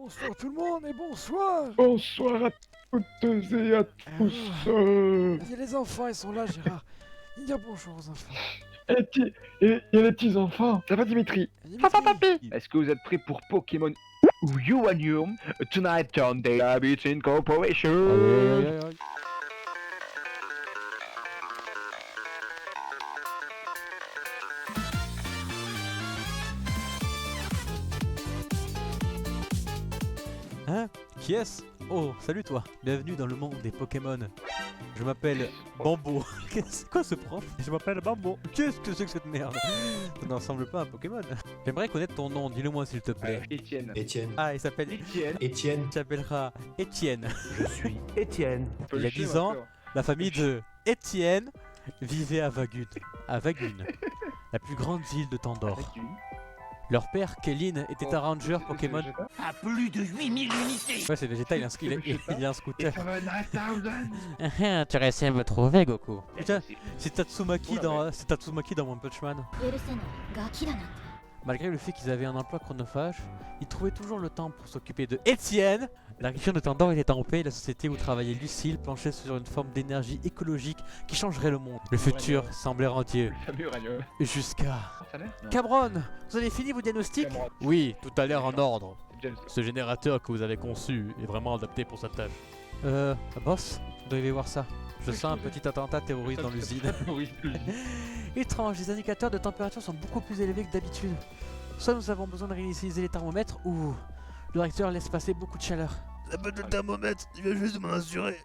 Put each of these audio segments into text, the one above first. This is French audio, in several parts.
Bonsoir tout le monde et bonsoir. Bonsoir à toutes et à tous. Il y a les enfants, ils sont là, Gérard. Dis bonjour aux enfants. Et il y a les petits enfants. Ça va, Dimitri? Dimitri. Papi. Est-ce que vous êtes prêts pour Pokémon Uranium Tonight on Data Beats Corporation? Hein? Qui est-ce? Oh, salut toi. Bienvenue dans le monde des Pokémon. Je m'appelle Bambo. C'est quoi ce prof? Je m'appelle Bambo. Qu'est-ce que c'est que cette merde? Ça ne ressemble pas à un Pokémon. J'aimerais connaître ton nom, dis-le moi s'il te plaît. Étienne. Étienne. Ah, il s'appelle Étienne. Étienne. Il s'appellera Étienne. Je suis Étienne. Il y a 10 ans, la famille de Étienne vivait à Vagun. À Vagun, la plus grande ville de Tandor. Leur père, Kellyn, était un ranger Pokémon. À plus de 8000 unités. Ouais, c'est Vegeta, il a un scooter. 7,000. Tu réussis à me trouver, Goku. Putain, c'est Tatsumaki dans One Punch Man. 許せないガキだなんて Malgré le fait qu'ils avaient un emploi chronophage, ils trouvaient toujours le temps pour s'occuper de Étienne. La région de Tandor était en paix et la société où travaillait Lucille planchait sur une forme d'énergie écologique qui changerait le monde. Le futur semblait rentier. Jusqu'à... Cabron, vous avez fini vos diagnostics? Oui, tout a l'air en ordre. Ce générateur que vous avez conçu est vraiment adapté pour sa tâche. Boss, vous devez voir ça. Je sens un petit attentat terroriste dans l'usine. Étrange, les indicateurs de température sont beaucoup plus élevés que d'habitude. Soit nous avons besoin de réinitialiser les thermomètres, ou le réacteur laisse passer beaucoup de chaleur. Ça peut le thermomètre, il vient juste de m'en assurer.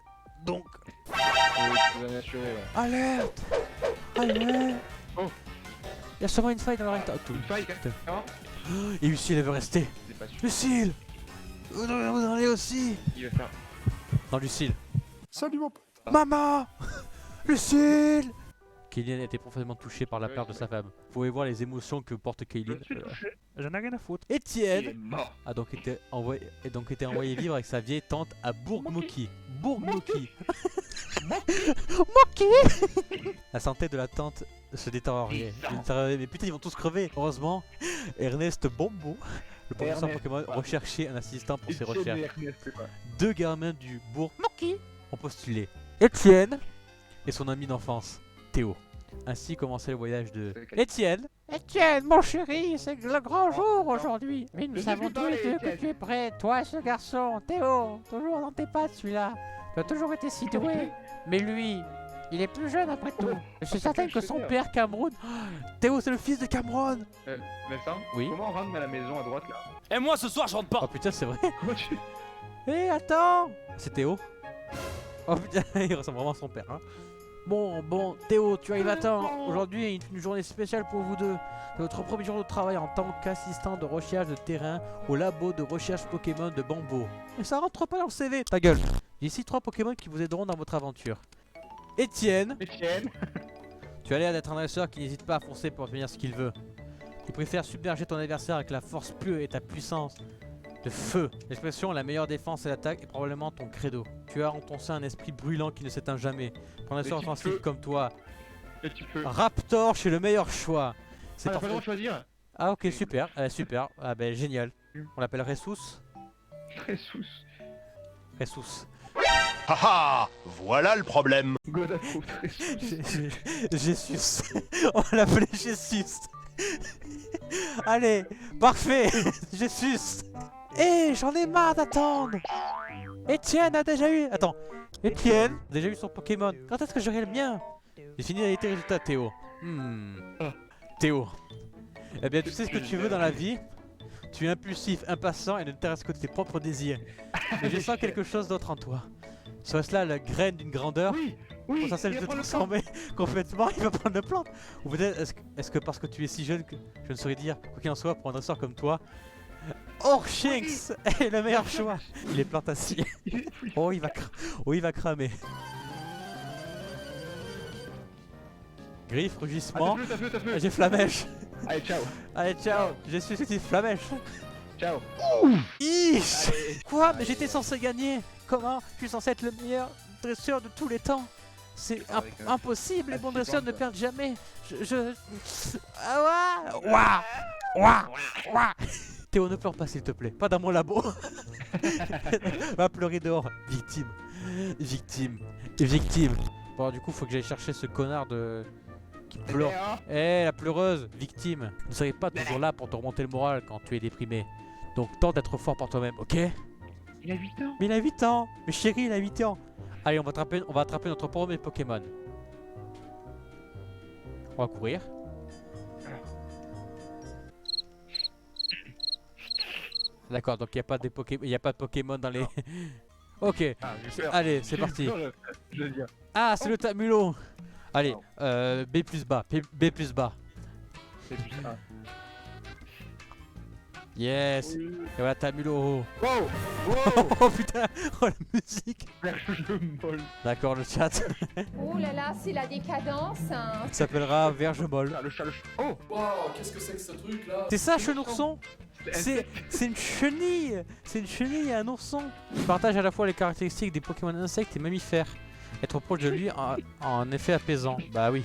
Donc... Alerte! Alerte! Oh. Il y a sûrement une faille dans le réacteur. Une faille, non? Et Lucille, elle veut rester. C'est pas sûr. Lucille! Vous devez vous en aller aussi! Il va faire. Non, Lucille. Salut mon pote. Maman! Lucille! Kellyn était profondément touché par la perte de sa femme. Vous pouvez voir les émotions que porte Kellyn. J'en ai rien à foutre. Il est Étienne mort. a donc été envoyé vivre avec sa vieille tante à Bourg-Moki. Bourg-Moki. Moki. La santé de la tante se détériorait. Mais putain, ils vont tous crever. Heureusement, Ernest Bombo, le professeur Pokémon, recherchait un assistant pour ses recherches. Deux gamins du Bourg-Moki ont postulé. Étienne et son ami d'enfance, Théo. Ainsi commençait le voyage de Étienne. Étienne, mon chéri, c'est le grand jour aujourd'hui. Mais nous savons tous les deux que tu es prêt, toi et ce garçon, Théo, toujours dans tes pattes celui-là. Tu as toujours été si doué. Mais lui, il est plus jeune après tout. Je suis certain que son père, Cameron... Théo, c'est le fils de Cameron. Vincent, Oui. comment on rentre dans la maison à droite là? Et moi ce soir je rentre Oh pas. putain, c'est vrai. Comment tu. Hé, attends. C'est Théo. Oh putain, il ressemble vraiment à son père, hein. Bon, Théo, tu arrives à temps. Aujourd'hui est une journée spéciale pour vous deux. C'est votre premier jour de travail en tant qu'assistant de recherche de terrain au labo de recherche Pokémon de Bambo. Mais ça rentre pas dans le CV, ta gueule. J'ai ici 3 Pokémon qui vous aideront dans votre aventure. Étienne, Étienne. tu as l'air d'être un dresseur qui n'hésite pas à foncer pour obtenir ce qu'il veut. Il préfère submerger ton adversaire avec la force pure et ta puissance de feu. L'expression la meilleure défense et l'attaque est probablement ton credo. Tu as en ton sein un esprit brûlant qui ne s'éteint jamais. Pour un dresseur Mais tu offensif peux. comme toi, Et tu peux. Raptor, je suis le meilleur choix. C'est Ah, t'as en pas le droit fait- de choisir. Ah ok, super, super. Ah ben génial. On l'appelle Ressus. Très sous. Ressus. Haha, voilà le problème. Godafo, très sous. Jesus. On va l'appeler Jesus. Allez, parfait. Jesus. Eh, j'en ai marre d'attendre. Étienne a déjà eu... Attends. Étienne a déjà eu son Pokémon. Quand est-ce que j'aurai le mien? J'ai fini avec tes résultats, Théo. Théo. Eh bien, tu sais ce que tu veux dans la vie. Tu es impulsif, impatient et ne t'intéresse que de tes propres désirs. Mais je sens quelque chose d'autre en toi. Soit cela la graine d'une grandeur, Oui, pour celle il de va te prendre le transformer complètement, il va prendre le plan. Ou peut-être est-ce que parce que tu es si jeune que je ne saurais dire, quoi qu'il en soit, pour un dresseur comme toi, Orchinx est le meilleur choix. Il est plantacier. Oh, il va cramer. Griffe, rugissement. T'as feu. J'ai Flamèche. Allez, ciao. Allez, ciao. J'ai su cette Flamèche. Ciao. Ish. Allez. Quoi? Mais j'étais censé gagner. Comment? Je suis censé être le meilleur dresseur de tous les temps. C'est impossible, les bons dresseurs ne perdent jamais. Ah ouais. Ouah. Théo, ne pleure pas s'il te plaît, pas dans mon labo. Va pleurer dehors. Victime. Victime. Victime. Bon, du coup, faut que j'aille chercher ce connard de... qui pleure. Eh, la pleureuse, victime. Ne serait pas toujours là pour te remonter le moral quand tu es déprimé. Donc tente d'être fort pour toi-même, ok? Il a 8 ans. Mais il a 8 ans. Mais chérie, il a 8 ans. Allez, on va attraper notre premier Pokémon. On va courir. D'accord, donc il n'y a pas de Pokémon dans les... Ok, Ah, j'ai peur. allez, c'est J'ai parti. peur, je veux dire. Ah, c'est le Tamulo. Allez, Non. B plus bas, B plus bas. C'est plus ça. Yes. Et voilà Tamulo. Wow. Wow. Oh putain, oh la musique. Je molle. D'accord, le chat Oh là là, c'est la décadence. Hein. s'appellera Verge molle. Ah, le chat, le chat. Oh. Wow, qu'est-ce que c'est que ce truc là? C'est ça, Chenourson. C'est une chenille. C'est une chenille et un ourson. Il partage à la fois les caractéristiques des Pokémon insectes et mammifères. Être proche de lui a un effet apaisant. Bah oui.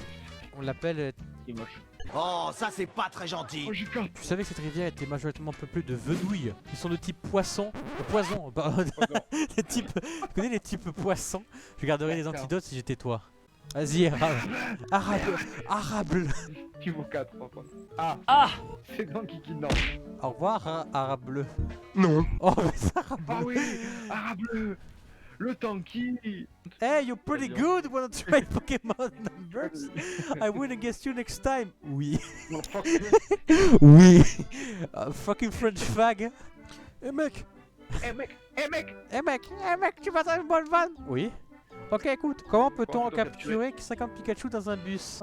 On l'appelle... Il est moche. Oh, ça c'est pas très gentil. Oh, j'ai peur. Tu savais que cette rivière était majoritairement peuplée de venouilles qui sont de type poisson, poison, pardon. Les types, tu connais les types poissons? Je garderai les antidotes si j'étais toi. Vas-y, arable. Niveau 4, enfin. Ah. Ah. C'est dans Kiki, non. Au revoir, arabe bleu. Non. Oh, mais ça, arabe Ah bleu. oui. Ah, bleu. Le tanky. Hey, you're pretty good when I try Pokémon numbers. I will against you next time. Oui. Oui. Fucking French fag. Eh mec. Eh mec. Eh mec. Eh mec. Eh mec, tu vas dans une bonne vanne. Oui. Ok, écoute. Comment peut-on Comment peut-on capturer 50 Pikachu dans un bus?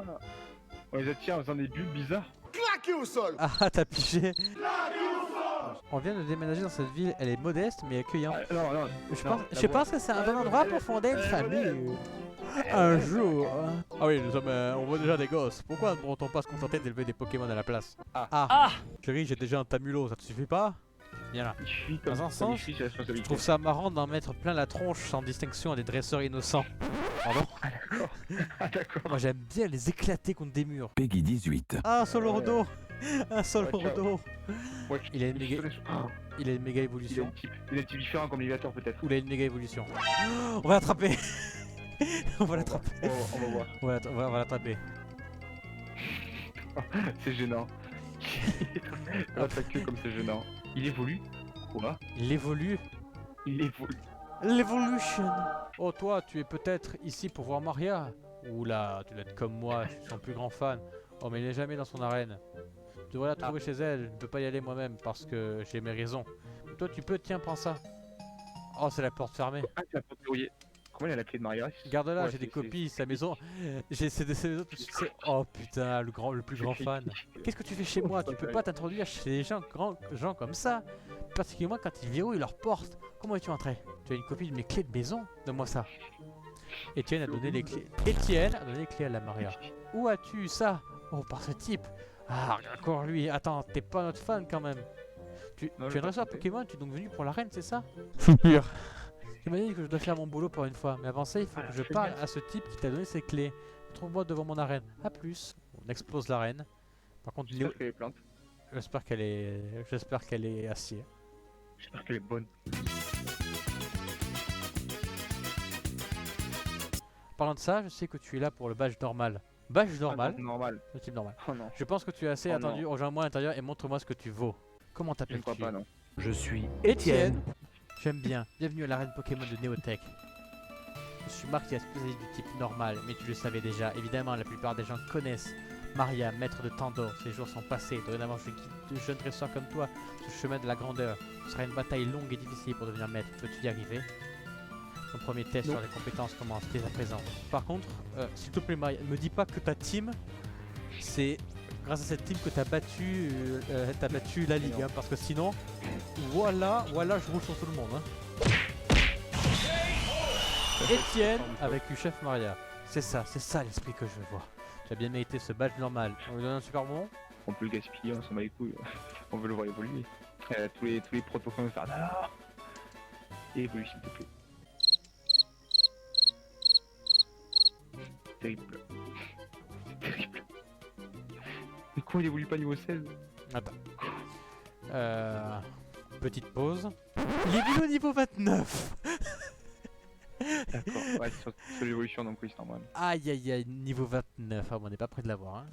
On les attire en faisant des bulles bizarres. Claqué au sol. Ah, t'as pigé. On vient de déménager dans cette ville. Elle est modeste mais accueillante. Ah, non, non. Je pense que c'est un bon endroit pour fonder une famille. Un jour. Ah oui, on voit déjà des gosses. Pourquoi ne pourrait-on pas se contenter d'élever des Pokémon à la place? Ah. Chérie, j'ai déjà un Tamulo, ça te suffit pas? Viens là. Il fuit comme Dans un ça. sens, C'est la Je responsabilité. trouve ça marrant d'en mettre plein la tronche sans distinction à des dresseurs innocents. Pardon? Ah, d'accord. Moi j'aime bien les éclater contre des murs. Peggy 18. Ah, un Solordo! Un Solordo! Ouais, Il a une méga, Ah, il a une méga il a évolution. un type différent comme l'élévateur peut-être. Ou il a une méga évolution. On va l'attraper! On va l'attraper. On va voir. On va l'attraper. C'est gênant. Ah, ta queue comme c'est gênant. Il évolue. Quoi? Il évolue. Il évolue. L'Evolution. Oh toi, tu es peut-être ici pour voir Maria. Oula, tu dois être comme moi, je suis son plus grand fan. Oh mais il n'est jamais dans son arène. Tu devrais la trouver chez elle, je ne peux pas y aller moi-même parce que j'ai mes raisons. Mais toi tu peux, tiens, prends ça. Oh c'est la porte fermée. Ah, tu as pas verrouillé. Comment il a la clé de Maria? Garde-la, Ouais, j'ai des c'est- copies, sa maison. C'est des maisons. Oh putain, le plus grand fan. Qu'est-ce que tu fais chez moi? Tu peux pas t'introduire chez les gens comme ça. Particulièrement quand ils verrouillent leur porte. Comment es-tu entré? Tu as une copie de mes clés de maison? Donne-moi ça. Étienne a donné les clés. Étienne a donné les clés à la Maria. Où as-tu eu ça? Oh, par ce type. Ah, encore lui. Attends, t'es pas notre fan quand même. Non, Tu je es un dresseur pas fait. Pokémon, tu es donc venu pour la reine, c'est ça? Soupir. J'imagine que je dois faire mon boulot pour une fois, mais avant ça, il faut que je parle à ce type qui t'a donné ses clés. Trouve-moi devant mon arène. A plus. On explose l'arène. Par contre, J'espère qu'elle est plante. j'espère qu'elle est acier. J'espère qu'elle est bonne. Parlant de ça, je sais que tu es là pour le badge normal. Badge normal, Ah, normal. le type normal. Oh non. Je pense que tu as assez Oh attendu. Rejoins-moi à l'intérieur et montre-moi ce que tu vaux. Comment Je ne crois t'appelles-tu? pas, non. Je suis Étienne. J'aime bien. Bienvenue à l'arène Pokémon de Néotech. Je suis Marc, la spécialiste du type normal, mais tu le savais déjà. Évidemment, la plupart des gens connaissent Maria, maître de Tandor. Ses jours sont passés. Dorénavant, je guide de jeunes dresseurs comme toi sur le chemin de la grandeur. Ce sera une bataille longue et difficile pour devenir maître. Peux-tu y arriver? Ton premier test sur les compétences commence dès à présent. Par contre, s'il te plaît Maria, ne me dis pas que ta team, c'est grâce à cette team que t'as battu la ligue, hein, parce que sinon, voilà, je roule sur tout le monde. Hein. Étienne avec le chef Maria. C'est ça l'esprit que je veux voir. Tu as bien mérité ce badge normal. On lui donne un super bon. On peut le gaspiller, on s'en bat les couilles. On veut le voir évoluer. Tous les protocoles vont faire non. Et évolue s'il te plaît. Terrible. Terrible. Mais quoi il évolue pas niveau 16? Attends. Petite pause. Il est venu au niveau 29. D'accord, ouais, c'est sur l'évolution donc oui c'est normal. Aïe aïe aïe, niveau 29. Ah bon, on n'est pas près de l'avoir. Hein.